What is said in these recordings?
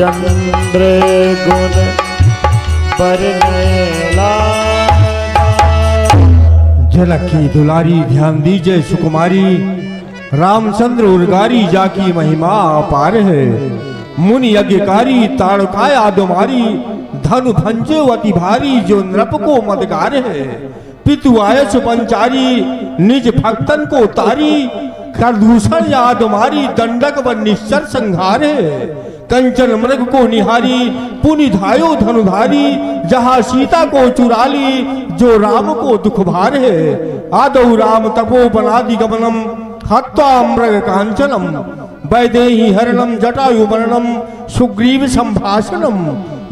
रामचंद्र गुण बरनैला। झलक की दुलारी ध्यान दीजिए सुकुमारी, रामचंद्र उर्गारी जाकी महिमा अपार है। मुनि यज्ञकारी ताड़काया दुमारी, धनु भंजोवती भारी जो नृप को मदगार है। पितु आयस पंचारी निज भक्तन को तारी, करदूषण याद मारी दंडक व निश्चर संहार है। कंचन मृग को निहारी पुनि धायो धनुधारी, जहाँ सीता को चुरा ली जो राम को दुख भार है। आदौ राम तपो बनादि गमनम, हत्वा मृग कांचनम, वैदेही हरणम जटायु मरणम, सुग्रीव संभाषणम,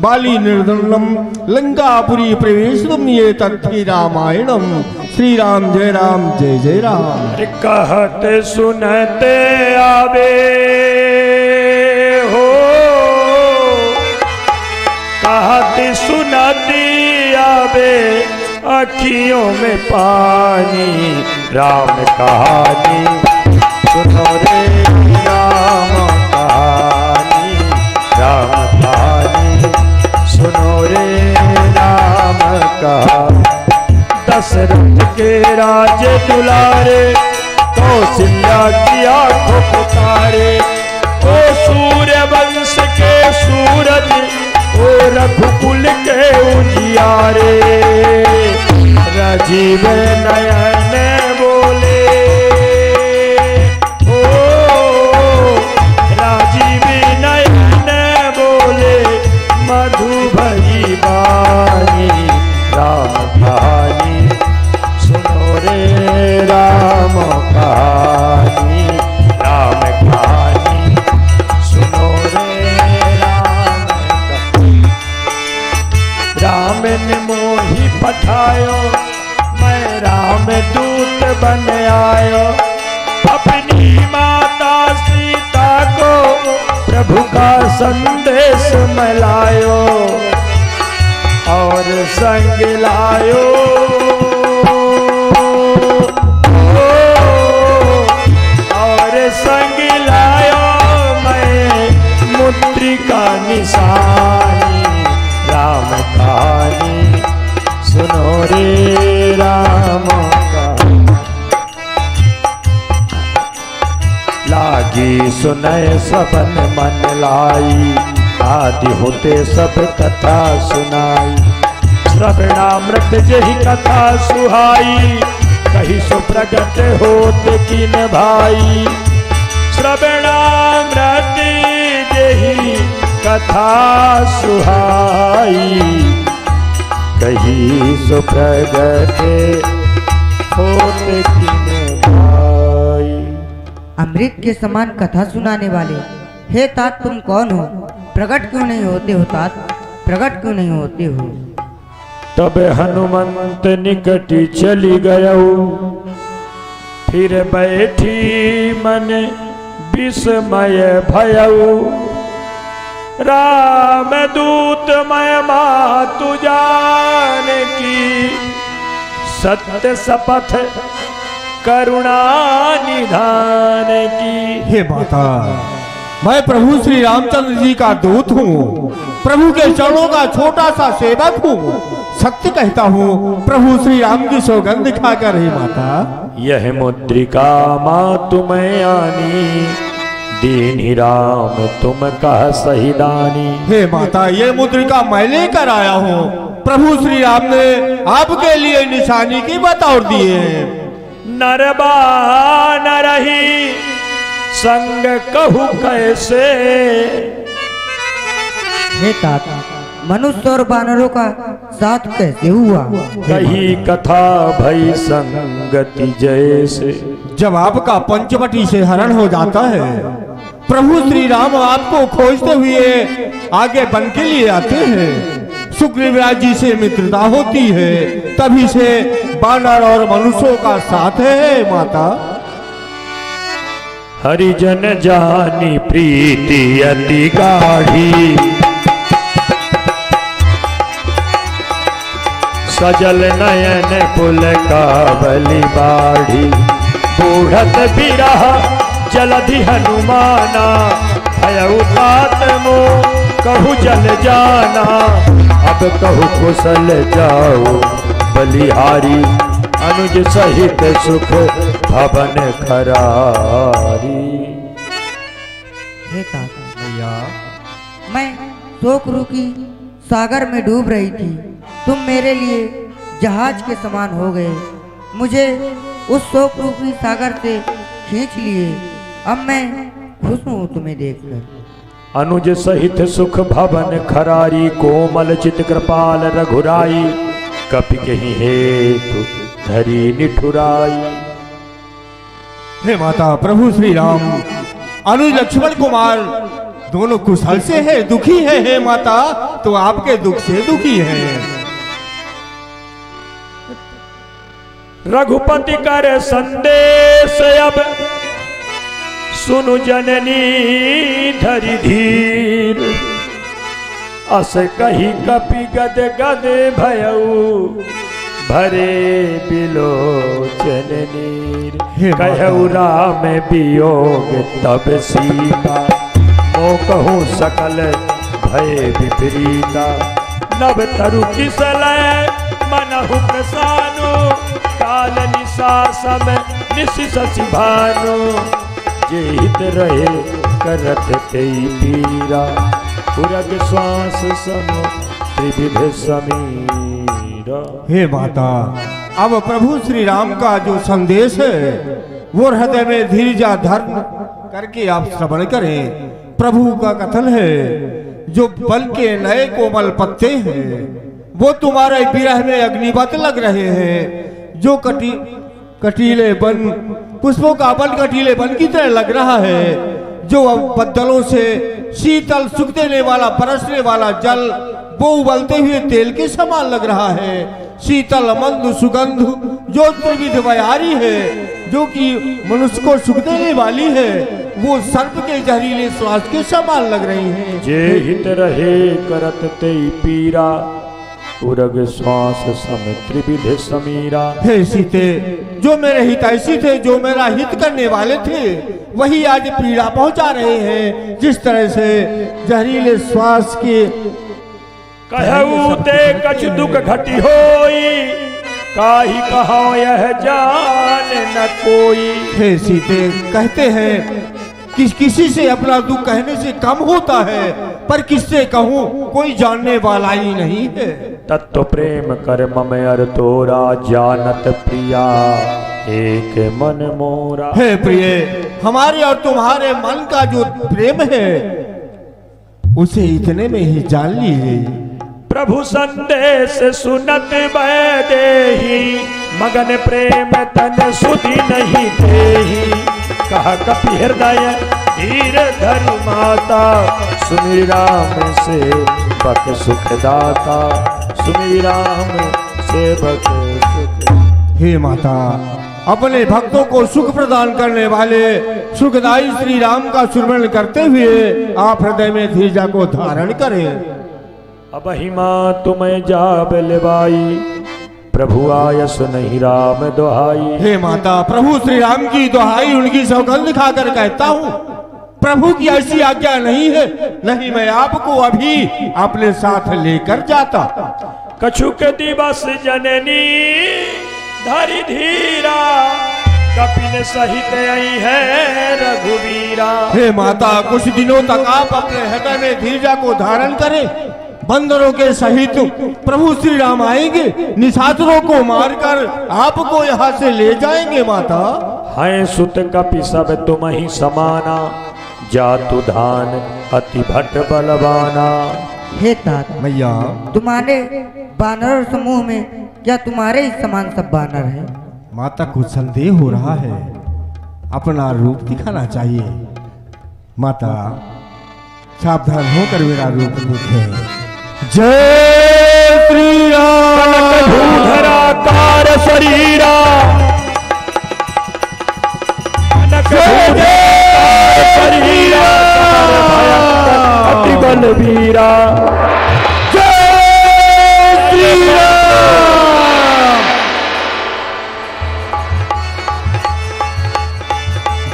बाली निर्दंडम, लंकापुरी प्रवेशम, ये तथ्य रामायणम। श्री राम जय जय राम। कहते सुनते आवे हो, कहते सुनते आवे अखियों में पानी। राम कहानी सुनो रे राम कहानी, राम कहानी सुनो रे राम कहानी। दशरथ के राज दुलारे, कौशल्या की आंखों पुकारे। ओ सूर्य वंश के सूरज, ओ रघुकुल के उजियारे। राजीव नयन बोले, ओ राजीव नयन बोले, मधु भरी वाणी। राम कहानी सुनो रे राम कहानी, राम कहानी सुनो रे राम कहानी। राम ने मोहि पठायो, मैं राम दूत बन आयो। अपनी माता सीता को प्रभु का संदेश मैं लायो, और संग लायो। और संग लायो मैं मुद्रिका निशानी। राम कहानी सुनो रे राम कहानी। लागी सुनय सबन मन लाई, आदि होते सब कथा सुनाई। श्रवणामृत जही कथा सुहाई, कही सो प्रगट होत किन भाई। श्रवणामृत जही कथा सुहाई, कही सो प्रगट होत किन भाई। अमृत के समान कथा सुनाने वाले, हे तात तुम कौन हो? प्रकट क्यों नहीं होते हो तात? प्रकट क्यों नहीं होते हो? तब हनुमंत निकट चली गयऊ, फिर बैठी मन विस्मय भयऊ। राम दूत मैं मातु जान की, सत्य शपथ करुणा निधान की। हे माता, मैं प्रभु श्री रामचंद्र जी का दूत हूँ, प्रभु के चरणों का छोटा सा सेवक हूँ। सत्य कहता हूँ, प्रभु श्री राम की सौगंध खाकर। हे माता, यह मुद्रिका माँ तुम्हें आनी, दीनी राम तुम कह सही दानी। हे माता, ये मुद्रिका मैं लेकर आया हूँ। प्रभु श्री राम ने आपके लिए निशानी की बतौर दिए। नरबा न रही संग कहू कैसे, हे तात मनुष्य और बानरों का साथ कैसे हुआ? कही कथा भई संगति जैसे। जब आपका पंचवटी से हरण हो जाता है, प्रभु श्री राम आपको खोजते हुए आगे बन के लिए आते हैं। सुग्रीवराज जी से मित्रता होती है, तभी से बानर और मनुष्यों का साथ है। माता, हरिजन जानी प्रीति अति गाढ़ी, सजल नयन कुल का बलि बाढ़ी। बूढ़त बिरह जलधि हनुमाना, भयउ तात मोह कहू जल जाना, अब कहू कुशल जाओ बलिहारी, अनुज सहित सुख भवन खरारी। हे ताता, मैया मैं शोक रूकी सागर में डूब रही थी, तुम मेरे लिए जहाज के समान हो गए, मुझे उस शोक रूपी सागर से खींच लिए। अब मैं खुश हूँ तुम्हें देखकर। अनुज सहित सुख भवन खरारी, कोमल चित कृपाल रघुराई, कपि कहीं हेतु धरी निठुराई। हे माता प्रभु श्री राम, अनुज लक्ष्मण कुमार दोनों कुशल से है, दुखी है। हे माता, तो आपके दुख से दुखी है। रघुपति कर संदेश अब सुनु जननी धरि धीर, अस कही कपि गद गद भयऊ, भरे बिलोचन नीर। कहु राम वियोग तब सीता, मो कहूँ सकल भय विपरीता। नभ तरु किसलय मनहु प्रसानु, काल निशा सम निशि शशि भानु। जे हित रहे करत तेई पीरा, पुरग श्वास सम त्रिविध समीरा। हे माता, अब प्रभु श्री राम का जो संदेश है वो हृदय में धीरजा धर्म करके आप श्रवण करें। प्रभु का कथन है, जो बल के नए कोमल पत्ते हैं वो तुम्हारे विरह में अग्निवत लग रहे हैं। जो कटीले वन पुष्पों का बन कटीले वन की तरह लग रहा है, जो बदलों से शीतल सुख देने वाला बरसने वाला जल वो उबलते हुए तेल के समान लग रहा है। शीतल मंद सुगंध जो त्रिविध बयारी है, जो कि मनुष्य को सुख देने वाली है, वो सर्प के जहरीले श्वास के समान लग रही है। जे हित रहे करत तेई पीरा, उरग श्वास सम त्रिविध समीरा। हे सीते, जो मेरे हितैषी थे, जो मेरा हित करने वाले थे, वही आज पीड़ा पहुंचा रहे हैं। जिस तरह से जहरीले श्वास के कहू ते कछ दुख घटी होई, काहि कहो यह जान न कोई। हे सीते, कहते हैं किसी से अपना दुख कहने से कम होता है, पर किससे कहूँ कोई जानने वाला ही नहीं है। तत्व प्रेम कर मम अर तोरा, जानत प्रिया एक मन मोरा। हे प्रिय, हमारे और तुम्हारे मन का जो प्रेम है उसे इतने में ही जान लीजिए। प्रभु संदेश सुनत बैदेही, मगन प्रेम तन सुधि नहीं देही। कहा कपि हृदय धीर धरु माता, सुमिर राम से बक सुखदाता, सुमिर राम से बक सुख। हे माता, अपने भक्तों को सुख प्रदान करने वाले सुखदाई श्री राम का सुमरण करते हुए आप हृदय में धीरजा को धारण करें। अब हिमा तुम्हें जाब लेवाई, प्रभु आयस नहीं राम दोहाई। हे माता, प्रभु श्री राम की दोहाई उनकी सौगंध खाकर कहता हूँ, प्रभु की ऐसी आज्ञा नहीं है, नहीं मैं आपको अभी अपने साथ लेकर जाता। कछुक दिवस जननी धरि धीरा, कपिल सहित आई है रघुवीरा। हे माता, कुछ दिनों तक आप अपने हृदय में धीरजा को धारण करें। बंदरों के सहित प्रभु श्री राम आएंगे, निशाचरों को मारकर आपको यहाँ से ले जाएंगे। माता, हैं सुत कपि सब तुम ही समाना, जातु धान अति भट्ट बलवाना। हे तात, मैया, तुम्हारे बानर समूह में क्या तुम्हारे ही समान सब बानर है? माता, कुछ संदेह हो रहा है, अपना रूप दिखाना चाहिए। माता, सावधान होकर मेरा रूप देखें। जय श्री राम। भूधराकार शरीरा, शरीरा अति बलवीरा। जय श्री राम।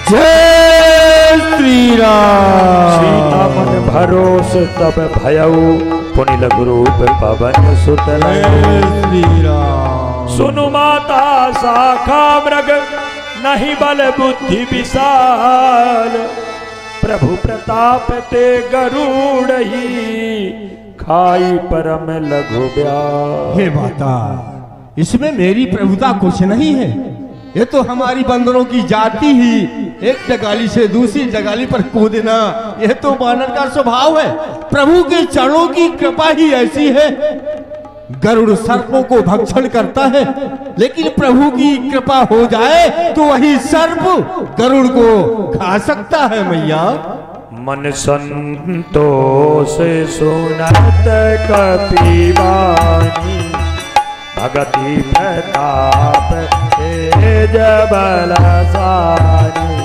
जय श्री राम। सीता मन भरोस तब भयऊ पुनि लघु रूप पवन सुत जय श्री राम। सुनु माता शाखा मृग नहीं बल बुद्धि विशाल प्रभु प्रताप ते गरुड़ ही खाई परम लघु ब्याल। हे माता, इसमें मेरी प्रभुता कुछ नहीं है। ये तो हमारी बंदरों की जाति ही एक जगाली से दूसरी जगाली पर कूदना, यह तो वानर का स्वभाव है। प्रभु के चरणों की कृपा ही ऐसी है। गरुड़ सर्पों को भक्षण करता है, लेकिन प्रभु की कृपा हो जाए तो वही सर्प गरुड़ को खा सकता है मैया। मन संतोष सुनत कपिवानी भगति प्रताप तेज बलशाली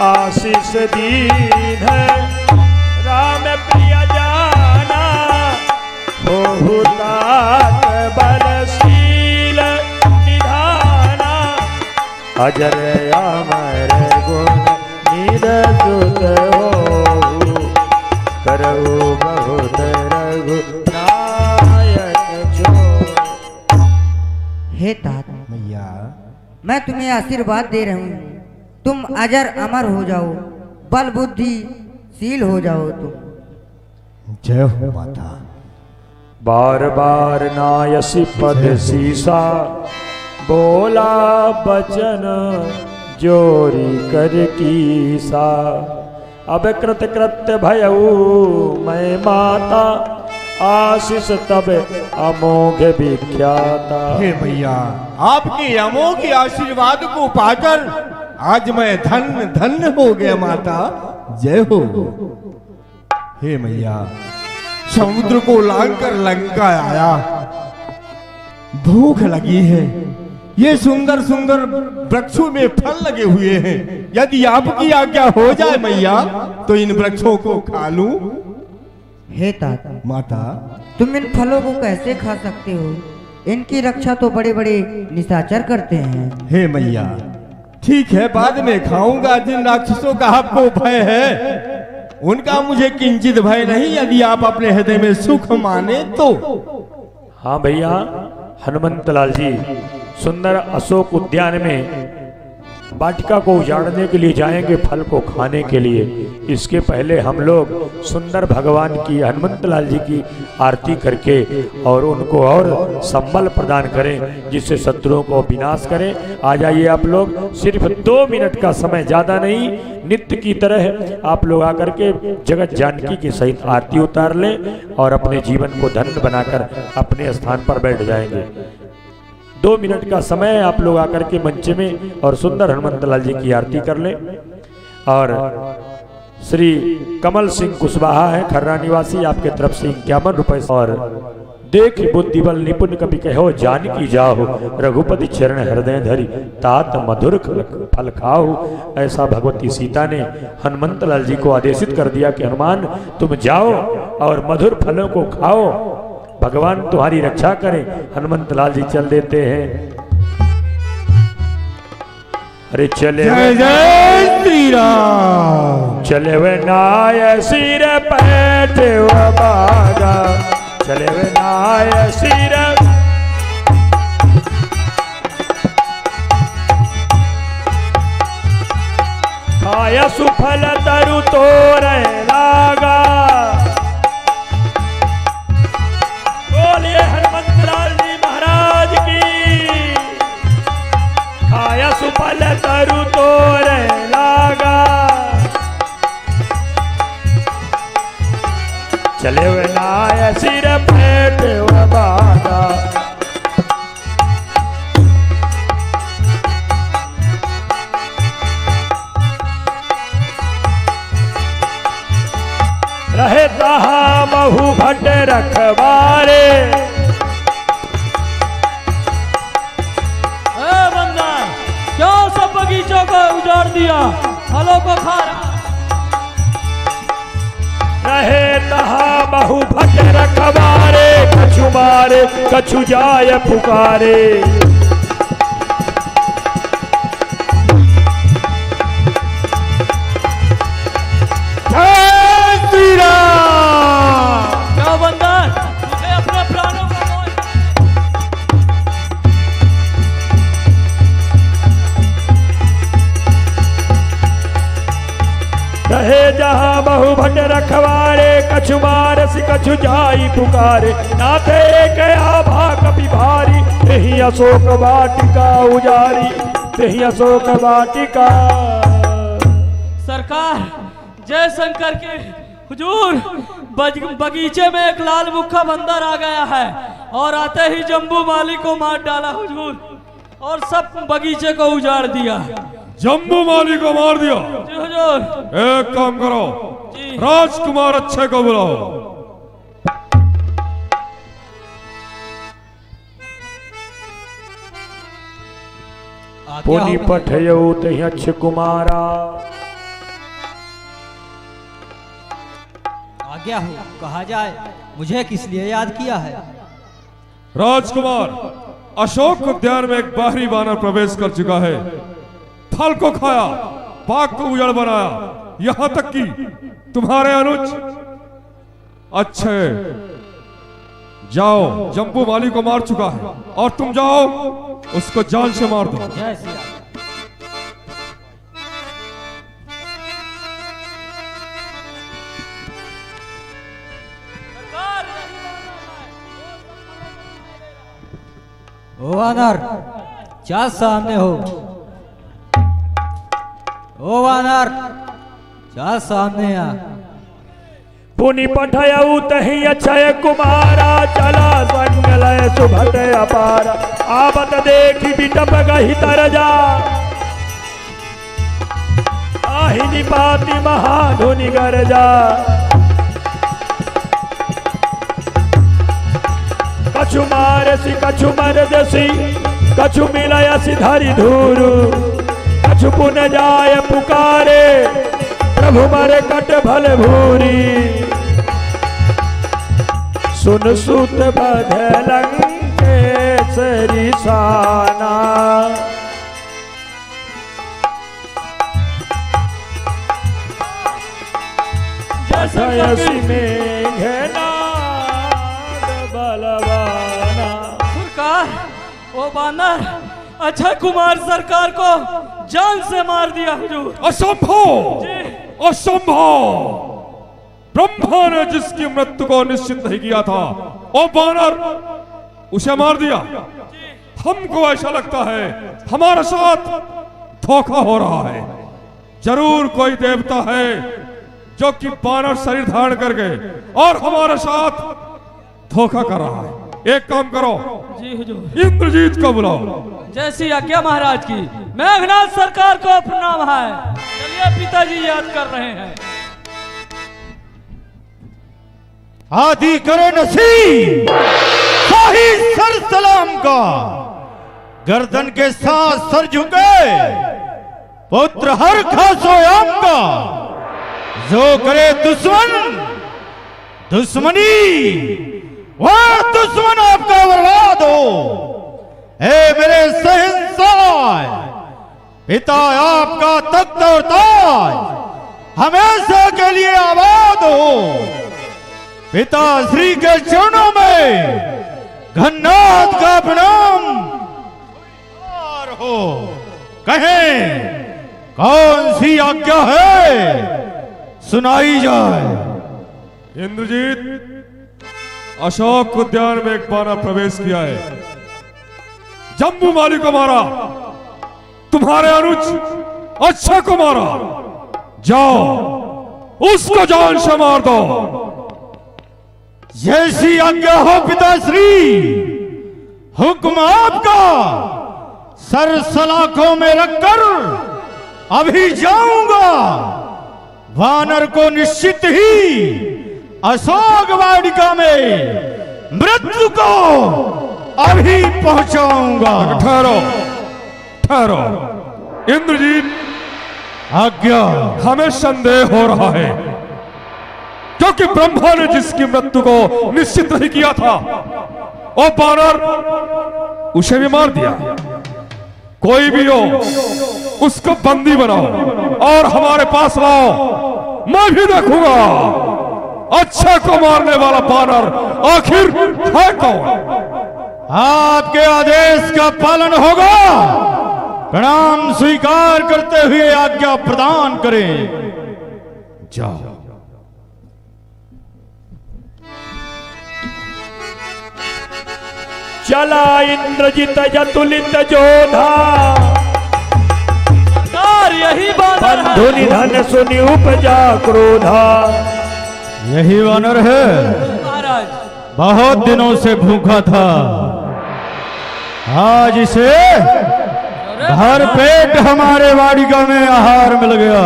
आशीष दीन राम प्रिय जाना बहुतात बलशील निधाना अजर अमर गुण निध सुत हो करऊ बहुत रघुनायक जो। हे तात, मैया मैं तुम्हें आशीर्वाद दे रहा हूँ। तुम अजर अमर हो जाओ, बल बुद्धि शील हो जाओ तुम। जय हो माता। बार बार नायसी पद सीसा बोला बचन जोरी कर कीसा अब कृत कृत्य भयऊ मैं माता आशीष तब अमोघ विख्याता। हे मैया, आपके अमोघ आशीर्वाद को पाकर आज मैं धन्य धन्य हो गया माता। जय हो। हे मैया, समुद्र को लांघकर लंका आया, भूख लगी है। ये सुंदर सुंदर वृक्षों में फल लगे हुए हैं। यदि आपकी आज्ञा हो जाए मैया तो इन वृक्षों को खा लूं। हे तात, माता, तुम इन फलों को कैसे खा सकते हो? इनकी रक्षा तो बड़े बड़े निशाचर करते हैं। हे मैया, ठीक है, बाद में खाऊंगा। जिन राक्षसों का आपको भय है उनका मुझे किंचित भय नहीं, यदि आप अपने हृदय में सुख माने तो। हाँ भैया, हनुमंत लाल जी सुंदर अशोक उद्यान में वाटिका को उजाड़ने के लिए जाएंगे, फल को खाने के लिए। इसके पहले हम लोग सुंदर भगवान की, हनुमंत लाल जी की आरती करके और उनको और संबल प्रदान करें जिससे शत्रुओं को विनाश करें। आ जाइए आप लोग, सिर्फ 2 मिनट का समय, ज़्यादा नहीं। नित्य की तरह आप लोग आकर के जगत जानकी के सहित आरती उतार लें और अपने जीवन को धन्य बनाकर अपने स्थान पर बैठ जाएंगे। 2 मिनट का समय आप लोग आकर के मंच में और सुंदर हनुमंत लाल जी की आरती कर लें। और श्री कमल सिंह कुशवाहा है, खर्रा निवासी, आपके तरफ से 51 रुपए। और देख बुद्धि बल निपुण कवि कहो जानकी जाहो रघुपति चरण हृदय धरी तात मधुर फल खाओ। ऐसा भगवती सीता ने हनुमंत लाल जी को आदेशित कर दिया कि हनुमान तुम जाओ और मधुर फलों को खाओ, भगवान तुम्हारी रक्षा करें। हनुमंत लाल जी चल देते हैं। अरे चले जय जय श्री राम। चले वे नाय सिर पैठ बागा, चले वे नाय सिर खाया सुफल तरु तोरे लागा। बोलिए हनुमंत लाल जी महाराज की। खाया सुफल तरु तोरे लागा, चले वे नाय सिर पेट बागा। रहे तहा महु भट रखवारे। बंदा क्यों सब बगीचों को उजाड़ दिया, फलों को खा रहे तहा महु भट रखवारे। कछु मारे कछु जाय पुकारे, जय श्री कछु मारस कछु जाई पुकारे, नाथे कया भा कपि भारी, तेहि अशोक वाटिका उजारी, तेहि अशोक वाटिका। सरकार जय शंकर के हुजूर, बगीचे में एक लाल मुखा बंदर आ गया है और आते ही जम्बू माली को मार डाला हुजूर, और सब बगीचे को उजाड़ दिया। जम्बू माली को मार दिया? जी हुजूर। एक काम करो, जी। राजकुमार अच्छे को बुलाओ। पुनि पठयौ तहि अच्छ कुमारा। आज्ञा हो, कहा जाए मुझे किस लिए याद किया है? राजकुमार, अशोक उद्यान में एक बाहरी वानर प्रवेश कर चुका है, फल को खाया, बाग को उजड़ बनाया, यहां तक कि तुम्हारे अनुज अच्छे जाओ, जम्बू माली को मार चुका है और तुम जाओ उसको जान से मार दो। जय श्री राम। ओ वानर, क्या सामने हो? ओ वानर, क्या सामने आ? पुनि पठयौ तहि अक्षय कुमारा, चला संगलय सुभट अपारा, आवत देखी बिटप गहि तरजा, आहि निपाति महाधुनि गरजा। कछु मारसी कछु मरदसी, कछु मिलयसी धरि धूरु, कछु पुन जाय पुकारे, प्रभु मरे कट भल भूरी। सुन सुत बध लंकेसरी साना, जयसि मेघनाद बलवाना। सरकार, ओ बानर अक्षय कुमार सरकार को जान से मार दिया हुजूर। असंभव, जी। असंभव! ब्रह्मा ने जिसकी मृत्यु को निश्चित नहीं किया था, ओ बानर उसे मार दिया। हमको ऐसा लगता है हमारे साथ धोखा हो रहा है। जरूर कोई देवता है जो कि बानर शरीर धारण करके और हमारे साथ धोखा कर रहा है। एक काम करो, जी हुजूर। इंद्रजीत को बुलाओ। जैसी आज्ञा महाराज की। मेघनाथ सरकार को प्रणाम है। चलिए पिताजी याद कर रहे हैं। आदि करे नसीब शाही सर सलाम का, गर्दन के साथ सर झुके पुत्र हर खासो आम का, जो करे दुश्मन दुश्मनी वह दुश्मन आपका बर्बाद हो। हे मेरे शहंशाह, पिता आपका तख्त और ताज हमेशा के लिए आबाद हो। पिता श्री के चरणों में घन्नाथ का प्रणाम हो। कहें कौन सी आज्ञा है, सुनाई जाए। इंद्रजीत, अशोक उद्यान में एक बानर प्रवेश किया है, जम्बू माली को मारा, तुम्हारे अनुज अच्छा को मारा। जाओ उसको जान से मार दो। जैसी आज्ञा हो पिताश्री, हुक्म आपका। सर सलाखों में रखकर अभी जाऊंगा। वानर को निश्चित ही अशोक वाटिका में मृत्यु को अभी पहुंचाऊंगा। ठहरो, ठहरो इंद्रजीत, आज्ञा। हमें संदेह हो रहा है, क्योंकि ब्रह्मा ने जिसकी मृत्यु को निश्चित नहीं किया था, वो बानर उसे भी मार दिया। कोई भी हो उसको बंदी बनाओ और हमारे पास लाओ, मैं भी देखूंगा अच्छा को मारने वाला बानर आखिर है कौन। आपके आदेश का पालन होगा। प्रणाम स्वीकार करते हुए आज्ञा प्रदान करें। जाओ। चला इंद्रजित जतुलित जोधा, सरकार यही बानर है। बंधु निधन सुनि उपजा क्रोधा। यही वानर है। महाराज बहुत दिनों से भूखा था, आज इसे भर पेट हमारे वाटिका में आहार मिल गया।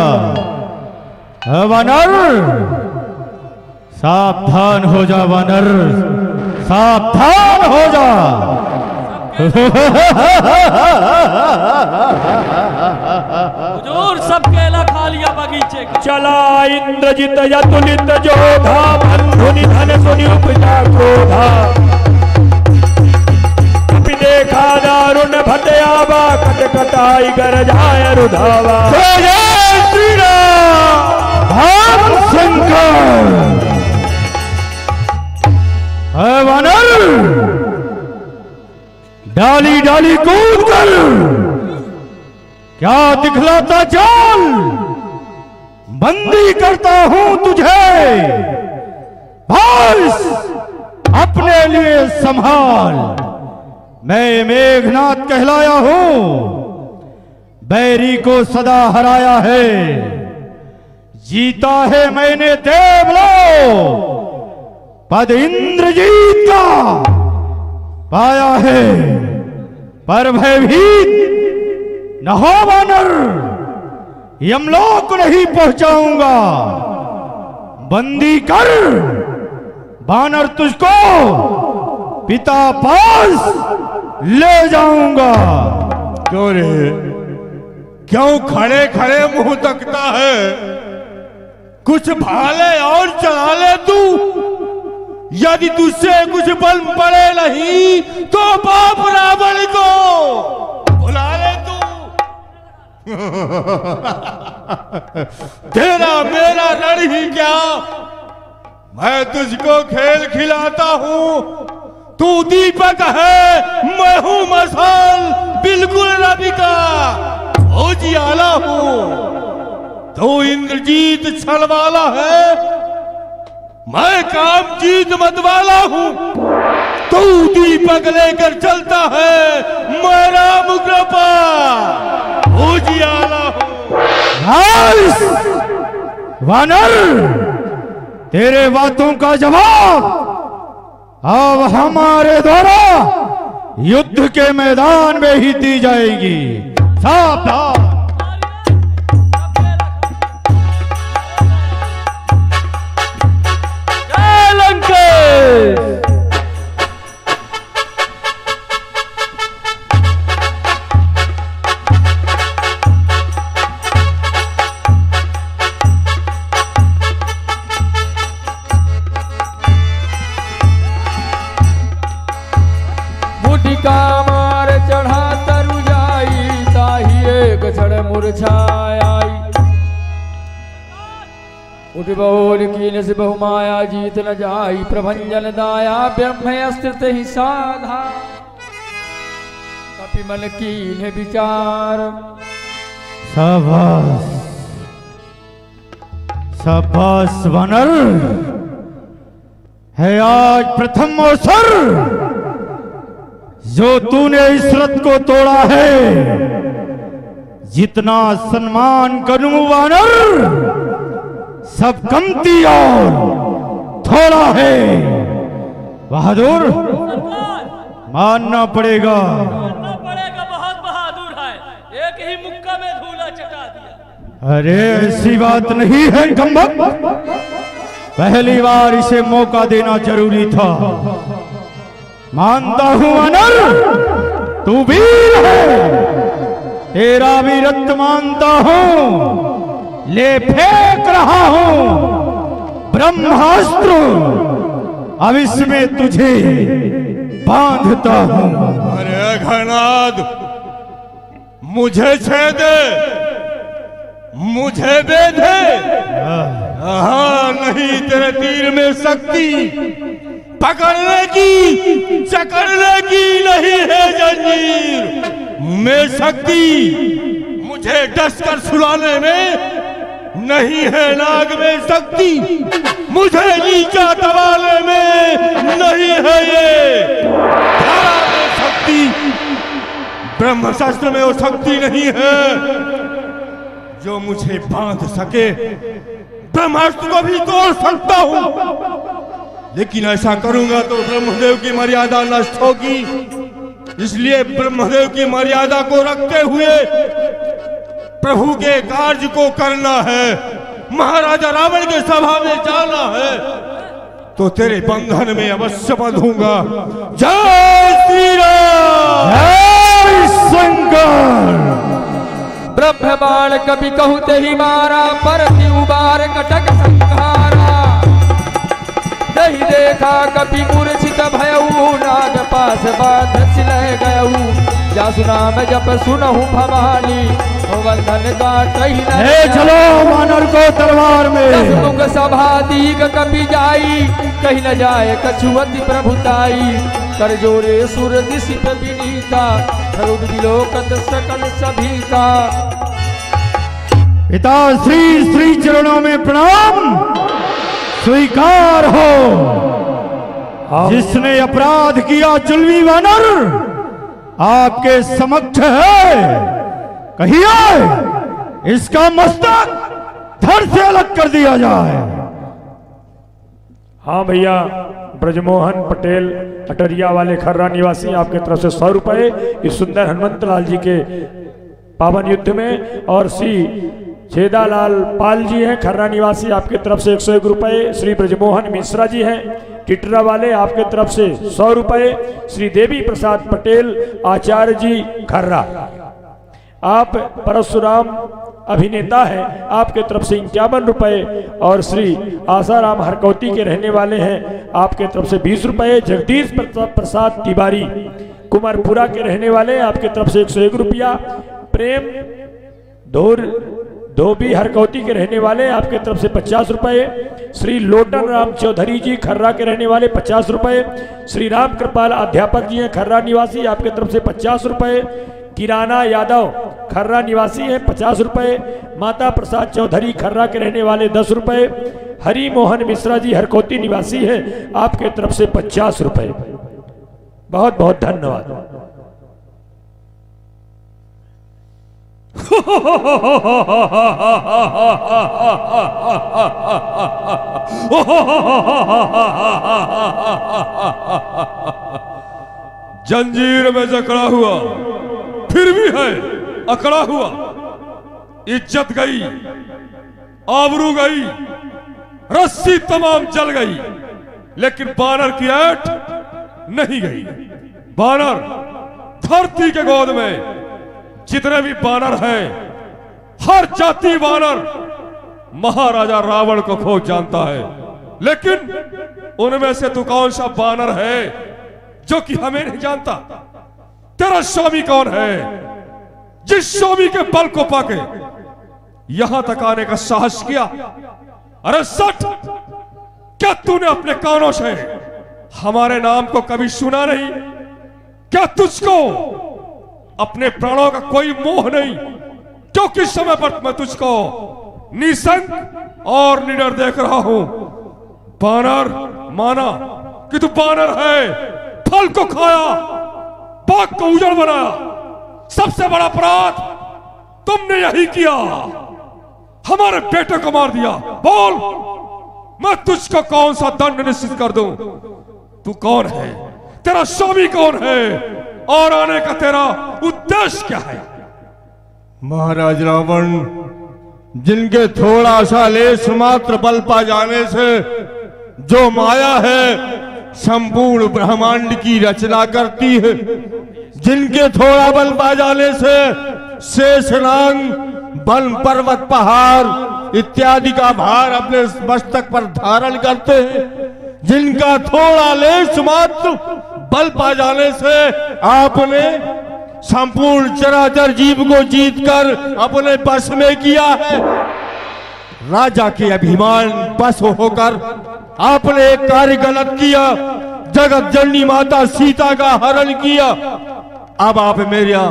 वानर सावधान हो जा, वानर सावधान हो जा। हुजूर सब केला खा लिया बगीचे का। चला इंद्रजित जतुलित जोधा, बंधु निधन सुनि उपजा क्रोधा। कपि देखा दारुण भटयावा, कटकटाई गरजाय रुधावा। जय श्री राम शंकर। वानर डाली डाली कूद कर क्या दिखलाता चाल, बंदी करता हूं तुझे, बस अपने लिए संभाल। मैं मेघनाथ कहलाया हूं, बैरी को सदा हराया है, जीता है मैंने देवलो, पद इंद्रजीत का पाया है, पर भयभीत न हो वानर, यमलोक नहीं पहुंचाऊंगा। बंदी कर वानर, तुझको पिता पास ले जाऊंगा। क्यों रे, क्यों खड़े खड़े मुंह तकता है? कुछ भाले और चला ले तू। यदि तुझसे कुछ बल पड़े नहीं तो बाप रावण को बुला ले तू। तेरा मेरा रण ही क्या, मैं तुझको खेल खिलाता हूं। तू दीपक है, मैं हूं मसाल, बिल्कुल रविका उजियाला हूं। तू इंद्रजीत छल वाला है, मैं कामजीत मतवाला हूं। तू दीपक लेकर चलता है, मैं राम कृपा उजियाला हूं। वानर, तेरे बातों का जवाब अब हमारे द्वारा युद्ध के मैदान में ही दी जाएगी। सावधान। मार चढ़ा तरु जाई, ताही एक क्षण मुरझाई। उठ बहुल कीन से बहुमाया, जीत न जाई प्रभंजन दाया। ब्रह्म अस्तित ही साधा, कपि मन कीन विचार। शाबाश शाबाश वानर, है आज प्रथम अवसर जो तूने इस रथ को तोड़ा है। जितना सम्मान करूं वानर, सब कमती और थोड़ा है। बहादुर, मानना पड़ेगा। मानना पड़ेगा, बहुत बहादुर है, एक ही मुक्का में धूला चटा दिया। अरे ऐसी बात नहीं है कम्बक, पहली बार इसे मौका देना जरूरी था। मानता हूं वानर, तू वीर है, तेरा वीरत्व मानता हूं। ले फेंक रहा हूं ब्रह्मास्त्र, अब इसमें तुझे बांधता हूं। अरे घनाद, मुझे छेदे, मुझे बेधे। हाँ नहीं, तेरे तीर में शक्ति पकड़ने की चकड़ने की नहीं है जंजीर में शक्ति, मुझे डसकर सुलाने में नहीं है नाग में शक्ति, मुझे नीचा दबाने में नहीं है ये धरा में ब्रह्मशास्त्र में वो शक्ति नहीं है जो मुझे बांध सके। ब्रह्मास्त्र को भी तोड़ सकता हूं, लेकिन ऐसा करूंगा तो ब्रह्मदेव की मर्यादा नष्ट होगी। इसलिए ब्रह्मदेव की मर्यादा को रखते हुए प्रभु के कार्य को करना है। महाराजा रावण के सभा में जाना है तो तेरे बंधन में अवश्य बंधूंगा। जय श्री राम, जय शंकर। ब्रह्मबाण कभी कहते ही मारा, पर उबार कटक संहारा। नहीं देखा कभी मूर्छित भयऊ, नाग पास बाध सिलह गयऊ। जा सुना मैं जब सुनहु भवानी, बंधन काट ही न। चलो वानर को तलवार में। मुख सभा दीग कभी जाई, कहीं न जाए कछुअति प्रभुताई। कर जोरे सुर दिशिप विनीता, धरुद विलोकत सकल सभी का। पिता श्री श्री चरणों में प्रणाम स्वीकार हो। जिसने अपराध किया जुल्मी वानर आपके समक्ष है, कहिए इसका मस्तक धड़ से अलग कर दिया जाए। हाँ भैया, ब्रजमोहन पटेल अटरिया वाले खर्रा निवासी आपके तरफ से 100 रुपए इस सुंदर हनुमंत लाल जी के पावन युद्ध में। और श्री छेदालाल पाल जी हैं खर्रा निवासी, आपके तरफ से 101 रुपए। श्री ब्रजमोहन मिश्रा जी हैं टिटरा वाले, आपके तरफ से 100 रुपए। श्री देवी प्रसाद पटेल आचार्य जी खर्रा, आप परशुराम अभिनेता हैं, आपके तरफ से 51 रुपए। और श्री आसाराम हरकौती के रहने वाले हैं, आपके तरफ से 20 रुपए। जगदीश प्रसाद तिवारी कुमारपुरा के रहने वाले, आपके तरफ से 101 रुपया। प्रेम धोबी हरकौती के रहने वाले, आपके तरफ से 50 रुपए। श्री लोटन राम चौधरी जी खर्रा के रहने वाले 50 रुपए। श्री राम कृपाल अध्यापक जी हैं खर्रा निवासी, आपके तरफ से 50 रुपए। किराना यादव खर्रा निवासी हैं 50 रुपए। माता प्रसाद चौधरी खर्रा के रहने वाले 10 रुपए। हरि मोहन मिश्रा जी हरकौती निवासी हैं, आपके तरफ से 50 रुपए। बहुत बहुत धन्यवाद। जंजीर में जकड़ा हुआ फिर भी है अकड़ा हुआ। इज्जत गई, आबरू गई, रस्सी तमाम जल गई, लेकिन बानर की ऐठ नहीं गई। बानर धरती के गोद में जितने भी बानर हैं, हर जाति बानर महाराजा रावण को खोज जानता है। लेकिन उनमें से तू कौन सा बानर है जो कि हमें नहीं जानता? तेरा स्वामी कौन है जिस स्वामी के बल को पाके यहां तक आने का साहस किया? अरे सट, क्या तूने अपने कानों से हमारे नाम को कभी सुना नहीं? क्या तुझको अपने प्राणों का कोई मोह नहीं? क्योंकि समय पर मैं तुझको निसंग और निडर देख रहा हूं। बानर माना कि तू बानर है, फल को खाया, बाग को उजड़ बनाया। सबसे बड़ा अपराध तुमने यही किया, हमारे बेटे को मार दिया। बोल, मैं तुझको कौन सा दंड निश्चित कर दूं? तू कौन है? तेरा स्वामी कौन है? और आने का तेरा उद्देश्य क्या है? महाराज रावण, जिनके थोड़ा सा लेश मात्र बल पा जाने से जो माया है संपूर्ण ब्रह्मांड की रचना करती है, जिनके थोड़ा बल पा जाने से शेषनाग, वन, पर्वत, पहाड़ इत्यादि का भार अपने मस्तक पर धारण करते हैं, जिनका थोड़ा लेश मात्र बल पा जाने से आपने संपूर्ण चराचर जीव को जीतकर अपने बस में किया है। राजा के अभिमान बस होकर आपने एक कार्य गलत किया, जगत जननी माता सीता का हरण किया। अब आप मेरा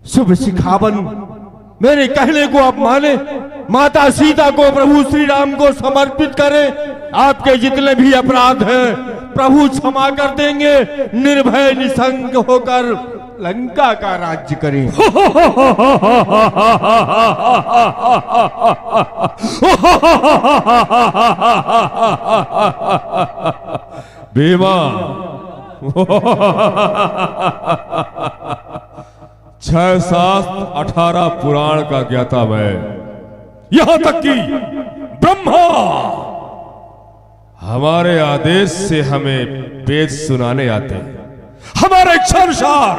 शुभ सिखावन, मेरे कहने को आप माने, माता सीता को प्रभु श्री राम को समर्पित करें। आपके जितने भी अपराध हैं प्रभु क्षमा कर देंगे, निर्भय निसंग होकर लंका का राज्य करें। भीमा 6 शास्त्र 18 पुराण का ज्ञाता मैं, यहां तक कि ब्रह्मा हमारे आदेश से हमें वेद सुनाने आते हैं, हमारे इच्छा अनुसार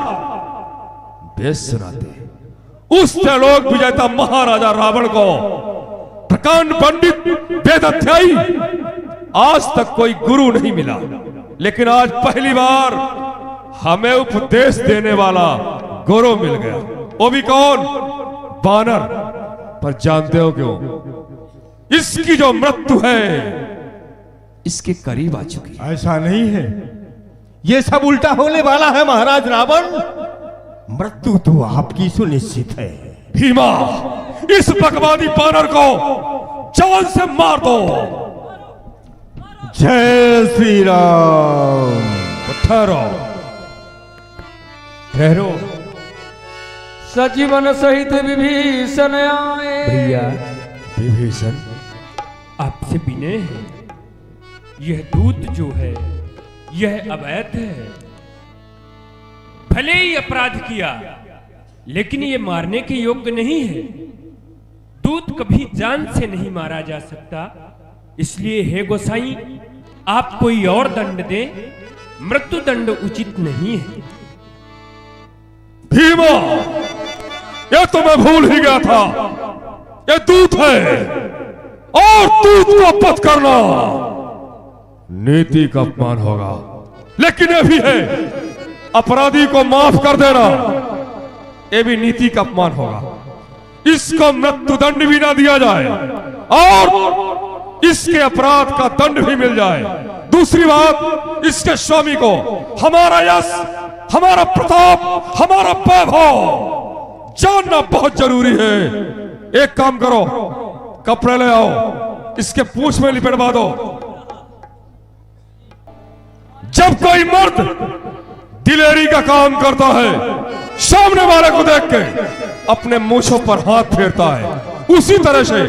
वेद सुनाते हैं। उस त्रैलोक विजेता महाराजा रावण को प्रकांड पंडित वेदाध्यायी आज तक कोई गुरु नहीं मिला, लेकिन आज पहली बार हमें उपदेश देने वाला गुरु मिल गया। वो भी कौन? बानर। पर जानते हो क्यों? इसकी जो मृत्यु है इसके करीब आ चुकी है। ऐसा नहीं है, ये सब उल्टा होने वाला है महाराज रावण। मृत्यु तो आपकी सुनिश्चित है। भीमा, इस बकवादी बानर को जान से मार दो। जय श्री राम। ठहरो ठहरो सजीवन सहित विभीषण आए। भैया, विभीषण, आपसे विनय है, यह दूत जो है यह अवैध है। भले ही अपराध किया, लेकिन ये मारने के योग्य नहीं है। दूत कभी जान से नहीं मारा जा सकता, इसलिए हे गोसाई, आप कोई और दंड दे, मृत्यु दंड उचित नहीं है। भीमा, ये तो मैं भूल ही गया था, ये दूत है और दूत को अपमान करना नीति का अपमान होगा। लेकिन ये भी है, अपराधी को माफ कर देना ये भी नीति का अपमान होगा। इसको मृत्यु दंड भी ना दिया जाए और इसके अपराध का दंड भी मिल जाए। दूसरी बात, इसके स्वामी को हमारा यश, हमारा प्रताप, हमारा वैभव जानना बहुत जरूरी है। एक काम करो, कपड़े ले आओ, इसके पूंछ में लिपटवा दो। जब कोई मर्द दिलेरी का काम करता है, सामने वाले को देख के अपने मूंछों पर हाथ फेरता है, उसी तरह से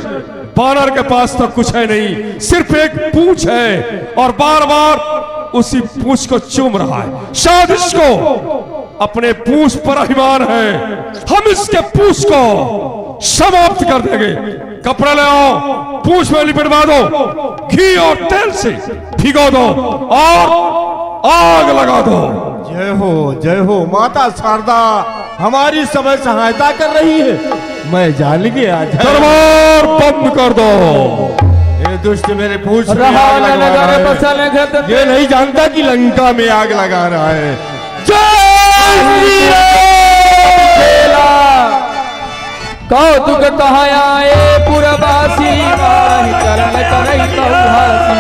बानर के पास तो कुछ है नहीं, सिर्फ एक पूंछ है और बार बार उसी पूंछ को चूम रहा है। शायद इसको अपने पूंछ पर अभिमान है। हम इसके पूंछ को समाप्त कर देंगे। कपड़ा ले आओ, पूंछ में लिपटवा दो, घी और तेल से भिगो दो और आग लगा दो। जय हो माता शारदा, हमारी समय सहायता कर रही है। मैं जान गया। दरबार बंद कर दो। ये दुष्ट मेरे पूछ में आग लगा रहा है। ये नहीं जानता कि लंका में आग लगा रहा है। कौतुक कहाए पुरवासी, माही करन करई कौहासी,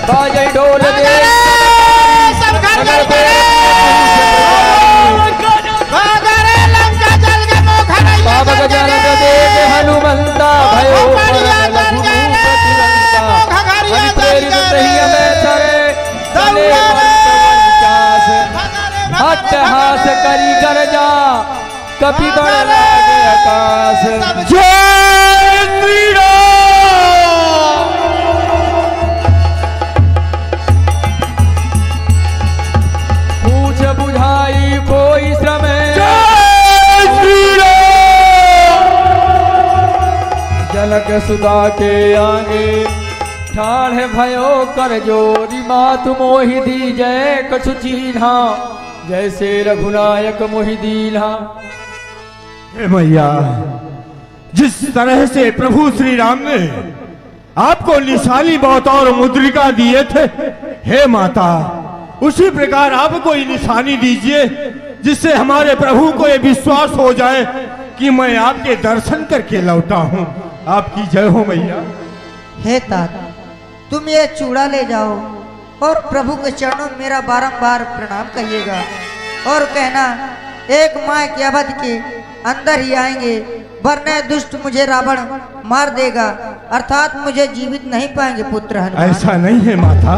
बाजे ढोल दे बाबा गजानन देव हनुमंता, भयो प्रेरित तहिया में थरे तले हट हास करी गरजा, कपि बड़ लागे आकाश। जय श्री राम। पूछ बुझाई कोई श्रम, जय श्री राम। जनक सुधा के आगे ठाढ़ भयो कर जोरी, मातु मोहि दी जय कछु चीन्हा, जैसे रघुनायक मोहि दीन्हा। हे मैया, जिस तरह से प्रभु श्री राम ने आपको निशानी बतौर मुद्रिका दिए थे, हे माता, उसी प्रकार आप कोई निशानी दीजिए, जिससे हमारे प्रभु को यह विश्वास हो जाए कि मैं आपके दर्शन करके लौटा हूँ। आपकी जय हो मैया। हे तात, तुम ये चूड़ा ले जाओ और प्रभु के चरणों में मेरा बारंबार प्रणाम कहिएगा और कहना, एक माह के अवधि के अंदर ही आएंगे, वरना दुष्ट मुझे रावण मार देगा, अर्थात मुझे जीवित नहीं पाएंगे पुत्र हनुमान। ऐसा नहीं है माता,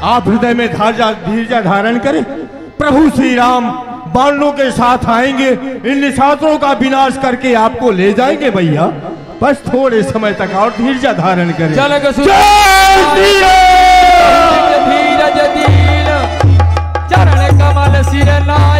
आप हृदय में धैर्य धारण करें। प्रभु श्री राम बाणों के साथ आएंगे, इन निशाचरों का विनाश करके आपको ले जाएंगे भैया। बस थोड़े समय तक और धैर्य धारण करें। जलग धीरज दीन चरण कमल सिर नाय